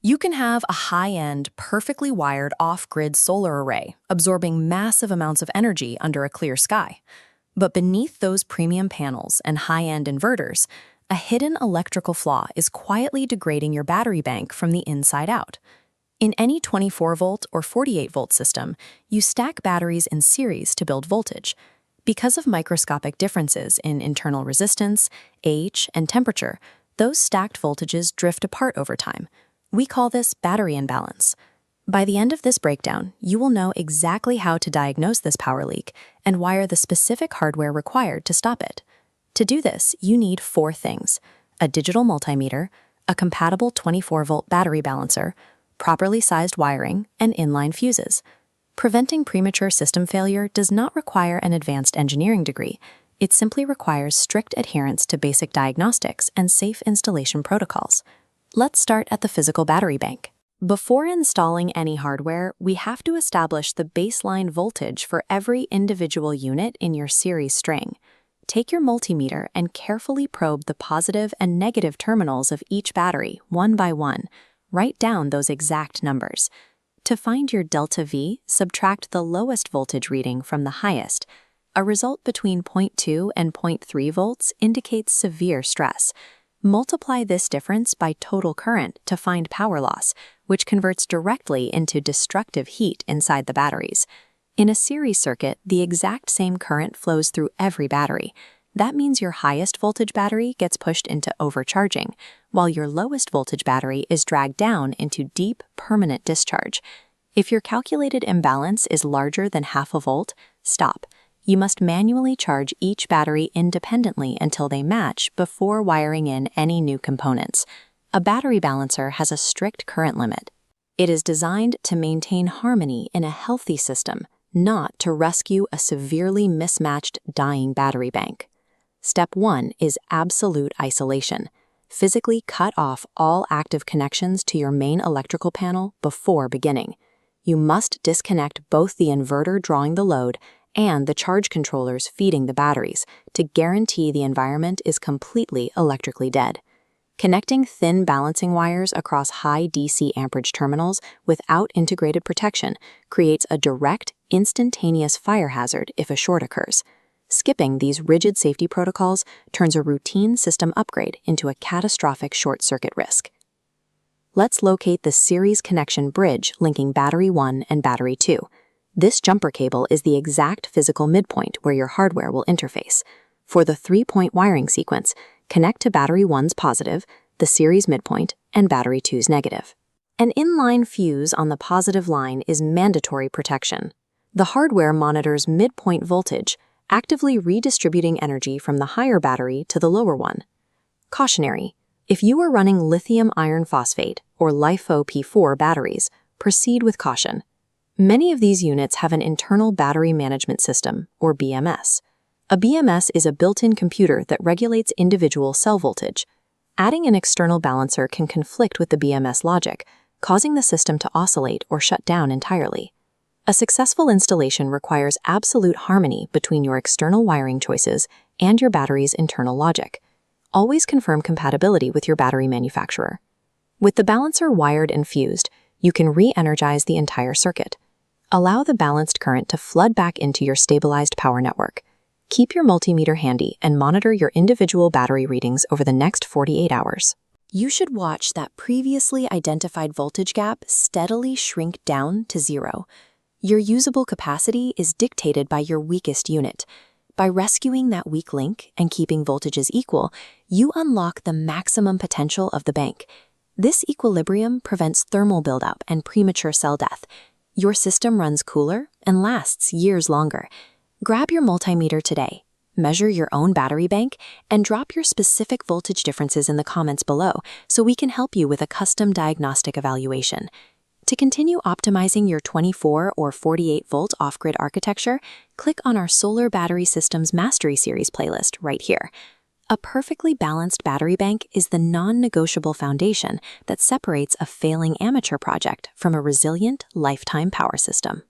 You can have a high-end, perfectly wired off-grid solar array, absorbing massive amounts of energy under a clear sky. But beneath those premium panels and high-end inverters, a hidden electrical flaw is quietly degrading your battery bank from the inside out. In any 24-volt or 48-volt system, you stack batteries in series to build voltage. Because of microscopic differences in internal resistance, age, and temperature, those stacked voltages drift apart over time. We call this battery imbalance. By the end of this breakdown, you will know exactly how to diagnose this power leak and wire the specific hardware required to stop it. To do this, you need 4 things: a digital multimeter, a compatible 24-volt battery balancer, properly sized wiring, and inline fuses. Preventing premature system failure does not require an advanced engineering degree. It simply requires strict adherence to basic diagnostics and safe installation protocols. Let's start at the physical battery bank. Before installing any hardware, we have to establish the baseline voltage for every individual unit in your series string. Take your multimeter and carefully probe the positive and negative terminals of each battery one by one. Write down those exact numbers. To find your delta V, subtract the lowest voltage reading from the highest. A result between 0.2 and 0.3 volts indicates severe stress. Multiply this difference by total current to find power loss, which converts directly into destructive heat inside the batteries. In a series circuit, the exact same current flows through every battery. That means your highest voltage battery gets pushed into overcharging, while your lowest voltage battery is dragged down into deep, permanent discharge. If your calculated imbalance is larger than half a volt, stop. You must manually charge each battery independently until they match before wiring in any new components. A battery balancer has a strict current limit. It is designed to maintain harmony in a healthy system, not to rescue a severely mismatched, dying battery bank. Step 1 is absolute isolation. Physically cut off all active connections to your main electrical panel before beginning. You must disconnect both the inverter drawing the load and the charge controllers feeding the batteries to guarantee the environment is completely electrically dead. Connecting thin balancing wires across high DC amperage terminals without integrated protection creates a direct, instantaneous fire hazard if a short occurs. Skipping these rigid safety protocols turns a routine system upgrade into a catastrophic short circuit risk. Let's locate the series connection bridge linking battery 1 and battery 2. This jumper cable is the exact physical midpoint where your hardware will interface. For the 3-point wiring sequence, connect to battery 1's positive, the series midpoint, and battery 2's negative. An inline fuse on the positive line is mandatory protection. The hardware monitors midpoint voltage, actively redistributing energy from the higher battery to the lower one. Cautionary: if you are running lithium iron phosphate or LiFePO4 batteries, proceed with caution. Many of these units have an internal battery management system, or BMS. A BMS is a built-in computer that regulates individual cell voltage. Adding an external balancer can conflict with the BMS logic, causing the system to oscillate or shut down entirely. A successful installation requires absolute harmony between your external wiring choices and your battery's internal logic. Always confirm compatibility with your battery manufacturer. With the balancer wired and fused, you can re-energize the entire circuit. Allow the balanced current to flood back into your stabilized power network. Keep your multimeter handy and monitor your individual battery readings over the next 48 hours. You should watch that previously identified voltage gap steadily shrink down to 0. Your usable capacity is dictated by your weakest unit. By rescuing that weak link and keeping voltages equal, you unlock the maximum potential of the bank. This equilibrium prevents thermal buildup and premature cell death. Your system runs cooler and lasts years longer. Grab your multimeter today, measure your own battery bank, and drop your specific voltage differences in the comments below so we can help you with a custom diagnostic evaluation. To continue optimizing your 24 or 48-volt off-grid architecture, click on our Solar Battery Systems Mastery Series playlist right here. A perfectly balanced battery bank is the non-negotiable foundation that separates a failing amateur project from a resilient, lifetime power system.